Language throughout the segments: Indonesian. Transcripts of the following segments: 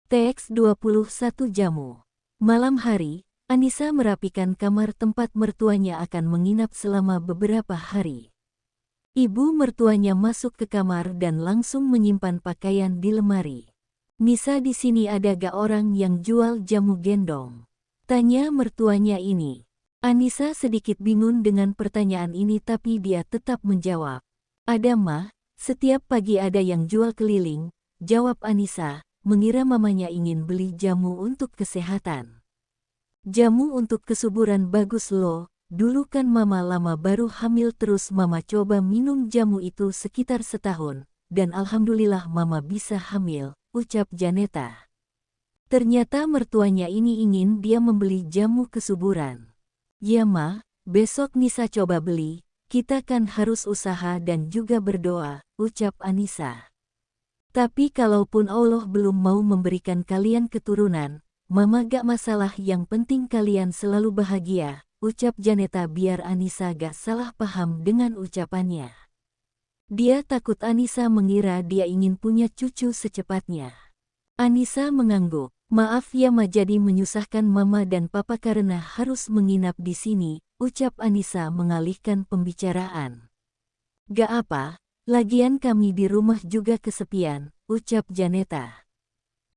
TX21 Jamu. Malam hari, Anissa merapikan kamar tempat mertuanya akan menginap selama beberapa hari. Ibu mertuanya masuk ke kamar dan langsung menyimpan pakaian di lemari. "Nisa, di sini ada gak orang yang jual jamu gendong?" tanya mertuanya ini. Anissa sedikit bingung dengan pertanyaan ini tapi dia tetap menjawab. "Ada mah, setiap pagi ada yang jual keliling," jawab Anissa, mengira mamanya ingin beli jamu untuk kesehatan. "Jamu untuk kesuburan bagus loh, dulu kan mama lama baru hamil terus mama coba minum jamu itu sekitar setahun, dan alhamdulillah mama bisa hamil," ucap Janeta. Ternyata mertuanya ini ingin dia membeli jamu kesuburan. "Ya ma, besok Nisa coba beli, kita kan harus usaha dan juga berdoa," ucap Anissa. "Tapi kalaupun Allah belum mau memberikan kalian keturunan, mama gak masalah, yang penting kalian selalu bahagia," ucap Janeta biar Anissa gak salah paham dengan ucapannya. Dia takut Anissa mengira dia ingin punya cucu secepatnya. Anissa mengangguk. "Maaf ya ma, jadi menyusahkan mama dan papa karena harus menginap di sini," ucap Anissa mengalihkan pembicaraan. "Gak apa. Lagian kami di rumah juga kesepian," ucap Janeta.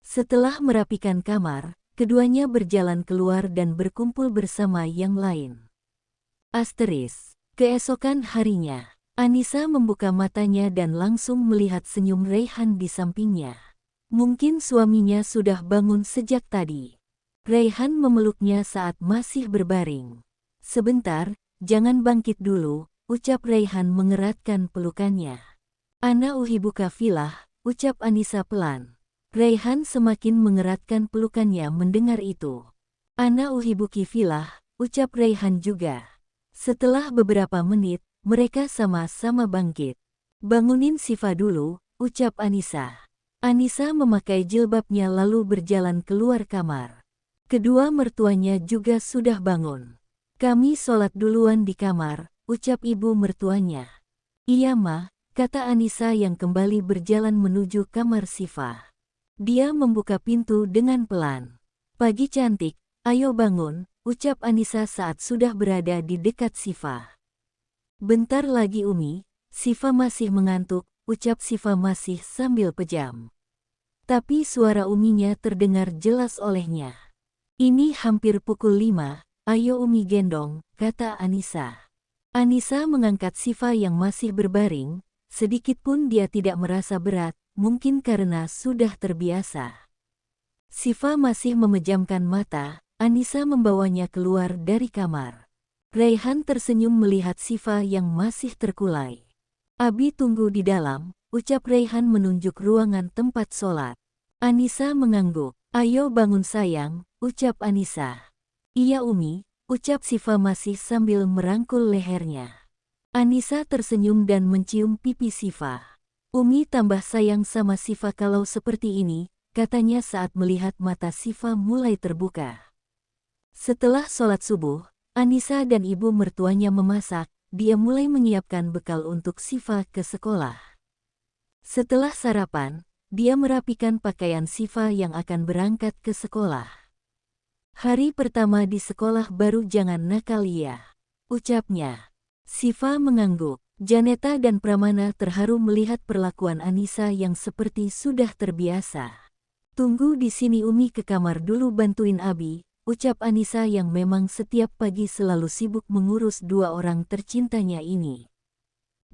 Setelah merapikan kamar, keduanya berjalan keluar dan berkumpul bersama yang lain. Keesokan harinya, Anissa membuka matanya dan langsung melihat senyum Raihan di sampingnya. Mungkin suaminya sudah bangun sejak tadi. Raihan memeluknya saat masih berbaring. "Sebentar, jangan bangkit dulu," ucap Raihan mengeratkan pelukannya. "Ana uhibuka filah," ucap Anissa pelan. Raihan semakin mengeratkan pelukannya mendengar itu. "Ana uhibuki filah," ucap Raihan juga. Setelah beberapa menit, mereka sama-sama bangkit. "Bangunin Siva dulu," ucap Anissa. Anissa memakai jilbabnya lalu berjalan keluar kamar. Kedua mertuanya juga sudah bangun. "Kami sholat duluan di kamar," ucap ibu mertuanya. "Iya ma," kata Anissa yang kembali berjalan menuju kamar Siva. Dia membuka pintu dengan pelan. "Pagi cantik, ayo bangun," ucap Anissa saat sudah berada di dekat Siva. "Bentar lagi Umi, Siva masih mengantuk," ucap Siva masih sambil pejam. Tapi suara Uminya terdengar jelas olehnya. "Ini hampir pukul 5, ayo Umi gendong," kata Anissa. Anissa mengangkat Siva yang masih berbaring, sedikitpun dia tidak merasa berat, mungkin karena sudah terbiasa. Siva masih memejamkan mata, Anissa membawanya keluar dari kamar. Raihan tersenyum melihat Siva yang masih terkulai. "Abi tunggu di dalam," ucap Raihan menunjuk ruangan tempat sholat. Anissa mengangguk. "Ayo bangun sayang," ucap Anissa. "Iya Umi," ucap Siva masih sambil merangkul lehernya. Anissa tersenyum dan mencium pipi Siva. "Umi tambah sayang sama Siva kalau seperti ini," katanya saat melihat mata Siva mulai terbuka. Setelah sholat subuh, Anissa dan ibu mertuanya memasak, dia mulai menyiapkan bekal untuk Siva ke sekolah. Setelah sarapan, dia merapikan pakaian Siva yang akan berangkat ke sekolah. "Hari pertama di sekolah baru jangan nakal ya," ucapnya. Siva mengangguk. Janeta dan Pramana terharu melihat perlakuan Anissa yang seperti sudah terbiasa. "Tunggu di sini Umi ke kamar dulu bantuin Abi," ucap Anissa yang memang setiap pagi selalu sibuk mengurus dua orang tercintanya ini.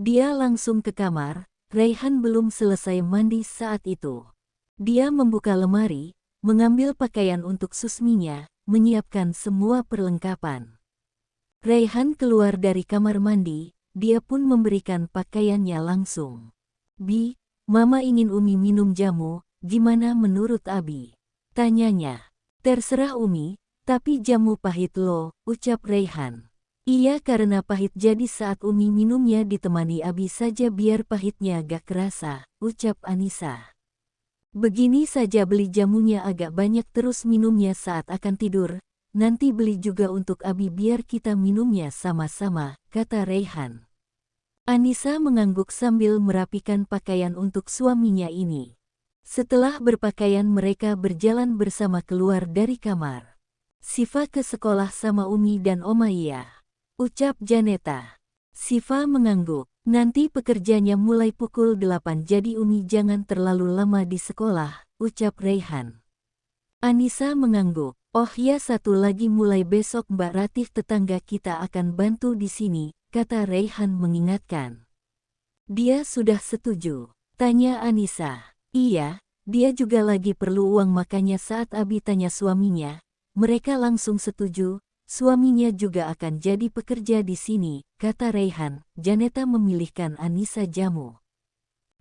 Dia langsung ke kamar. Raihan belum selesai mandi saat itu. Dia membuka lemari, mengambil pakaian untuk Susminya, menyiapkan semua perlengkapan. Raihan keluar dari kamar mandi, dia pun memberikan pakaiannya langsung. "Bi, Mama ingin Umi minum jamu, gimana menurut Abi?" tanyanya. "Terserah Umi, tapi jamu pahit loh," ucap Raihan. "Iya, karena pahit jadi saat Umi minumnya ditemani Abi saja biar pahitnya gak kerasa," ucap Anissa. "Begini saja beli jamunya agak banyak terus minumnya saat akan tidur, nanti beli juga untuk Abi biar kita minumnya sama-sama," kata Raihan. Anissa mengangguk sambil merapikan pakaian untuk suaminya ini. Setelah berpakaian mereka berjalan bersama keluar dari kamar. Siva ke sekolah sama Umi dan Oma iya, ucap Janeta. Siva mengangguk. Nanti pekerjanya mulai pukul 8 jadi Umi jangan terlalu lama di sekolah, ucap Raihan. Anissa mengangguk. Oh ya satu lagi mulai besok Mbak Ratih tetangga kita akan bantu di sini, kata Raihan mengingatkan. Dia sudah setuju, tanya Anissa. Iya, dia juga lagi perlu uang makanya saat Abi tanya suaminya, mereka langsung setuju, suaminya juga akan jadi pekerja di sini, kata Raihan. Janeta memilihkan Anissa jamu.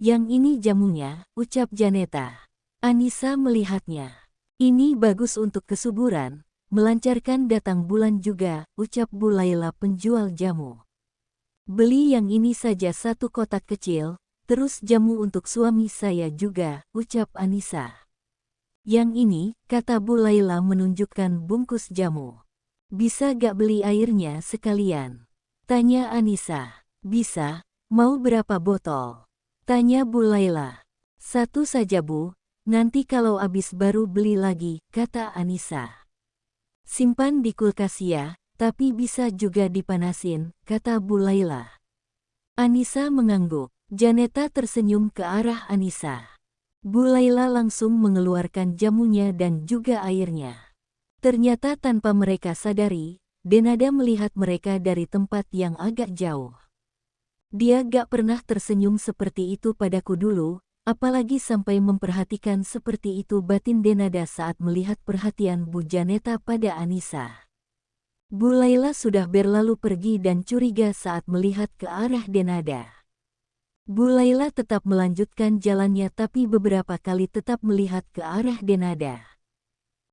Yang ini jamunya, ucap Janeta. Anissa melihatnya. Ini bagus untuk kesuburan, melancarkan datang bulan juga, ucap Bu Laila penjual jamu. Beli yang ini saja 1 kotak kecil, terus jamu untuk suami saya juga, ucap Anissa. Yang ini, kata Bu Laila menunjukkan bungkus jamu. Bisa gak beli airnya sekalian? Tanya Anissa. Bisa, mau berapa botol? Tanya Bu Laila. 1 saja Bu, nanti kalau habis baru beli lagi, kata Anissa. Simpan di kulkas ya, tapi bisa juga dipanasin, kata Bu Laila. Anissa mengangguk. Janeta tersenyum ke arah Anissa. Bu Laila langsung mengeluarkan jamunya dan juga airnya. Ternyata tanpa mereka sadari, Denada melihat mereka dari tempat yang agak jauh. Dia gak pernah tersenyum seperti itu padaku dulu, apalagi sampai memperhatikan seperti itu batin Denada saat melihat perhatian Bu Janeta pada Anissa. Bu Laila sudah berlalu pergi dan curiga saat melihat ke arah Denada. Bu Laila tetap melanjutkan jalannya tapi beberapa kali tetap melihat ke arah Denada.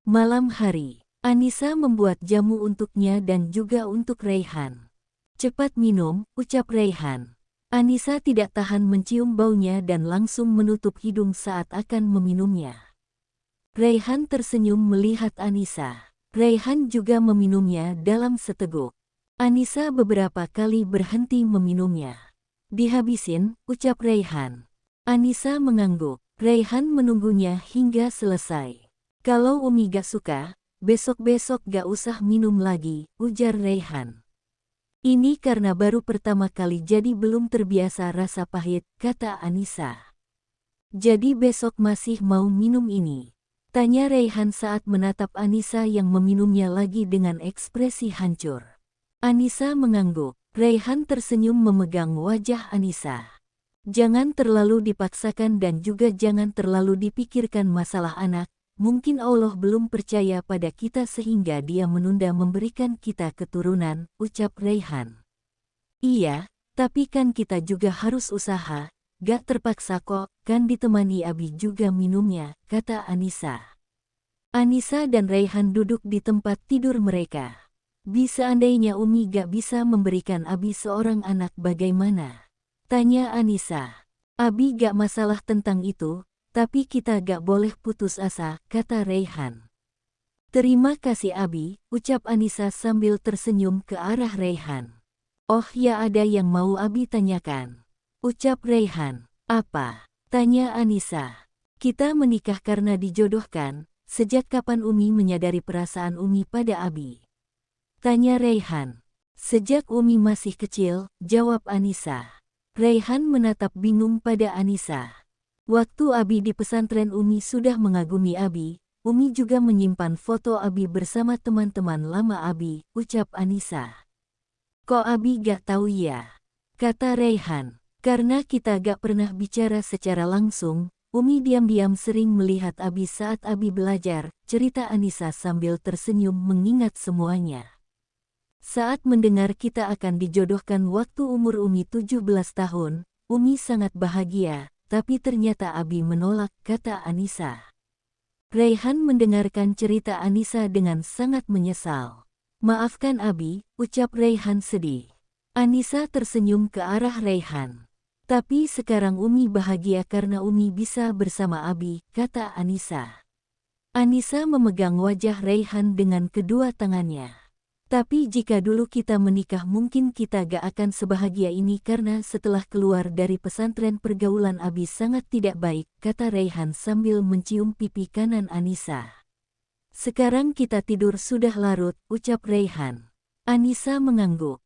Malam hari, Anissa membuat jamu untuknya dan juga untuk Raihan. Cepat minum, ucap Raihan. Anissa tidak tahan mencium baunya dan langsung menutup hidung saat akan meminumnya. Raihan tersenyum melihat Anissa. Raihan juga meminumnya dalam seteguk. Anissa beberapa kali berhenti meminumnya. Dihabisin, ucap Raihan. Anissa mengangguk. Raihan menunggunya hingga selesai. Kalau Umi gak suka, besok-besok gak usah minum lagi, ujar Raihan. Ini karena baru pertama kali jadi belum terbiasa rasa pahit, kata Anissa. Jadi besok masih mau minum ini? Tanya Raihan saat menatap Anissa yang meminumnya lagi dengan ekspresi hancur. Anissa mengangguk. Raihan tersenyum memegang wajah Anissa. Jangan terlalu dipaksakan dan juga jangan terlalu dipikirkan masalah anak. Mungkin Allah belum percaya pada kita sehingga dia menunda memberikan kita keturunan, ucap Raihan. Iya, tapi kan kita juga harus usaha, gak terpaksa kok, kan ditemani Abi juga minumnya, kata Anissa. Anissa dan Raihan duduk di tempat tidur mereka. Seandainya Umi gak bisa memberikan Abi seorang anak bagaimana? Tanya Anissa. Abi gak masalah tentang itu, tapi kita gak boleh putus asa, kata Raihan. Terima kasih Abi, ucap Anissa sambil tersenyum ke arah Raihan. Oh ya ada yang mau Abi tanyakan, ucap Raihan. Apa? Tanya Anissa. Kita menikah karena dijodohkan, sejak kapan Umi menyadari perasaan Umi pada Abi? Tanya Raihan. Sejak Umi masih kecil, jawab Anissa. Raihan menatap bingung pada Anissa. Waktu Abi di pesantren Umi sudah mengagumi Abi, Umi juga menyimpan foto Abi bersama teman-teman lama Abi, ucap Anissa. Kok Abi gak tahu ya? Kata Raihan. Karena kita gak pernah bicara secara langsung, Umi diam-diam sering melihat Abi saat Abi belajar, cerita Anissa sambil tersenyum mengingat semuanya. Saat mendengar kita akan dijodohkan waktu umur Umi 17 tahun, Umi sangat bahagia, tapi ternyata Abi menolak, kata Anissa. Raihan mendengarkan cerita Anissa dengan sangat menyesal. Maafkan Abi, ucap Raihan sedih. Anissa tersenyum ke arah Raihan. Tapi sekarang Umi bahagia karena Umi bisa bersama Abi, kata Anissa. Anissa memegang wajah Raihan dengan kedua tangannya. Tapi jika dulu kita menikah mungkin kita gak akan sebahagia ini karena setelah keluar dari pesantren pergaulan Abi sangat tidak baik, kata Raihan sambil mencium pipi kanan Anissa. Sekarang kita tidur sudah larut, ucap Raihan. Anissa mengangguk.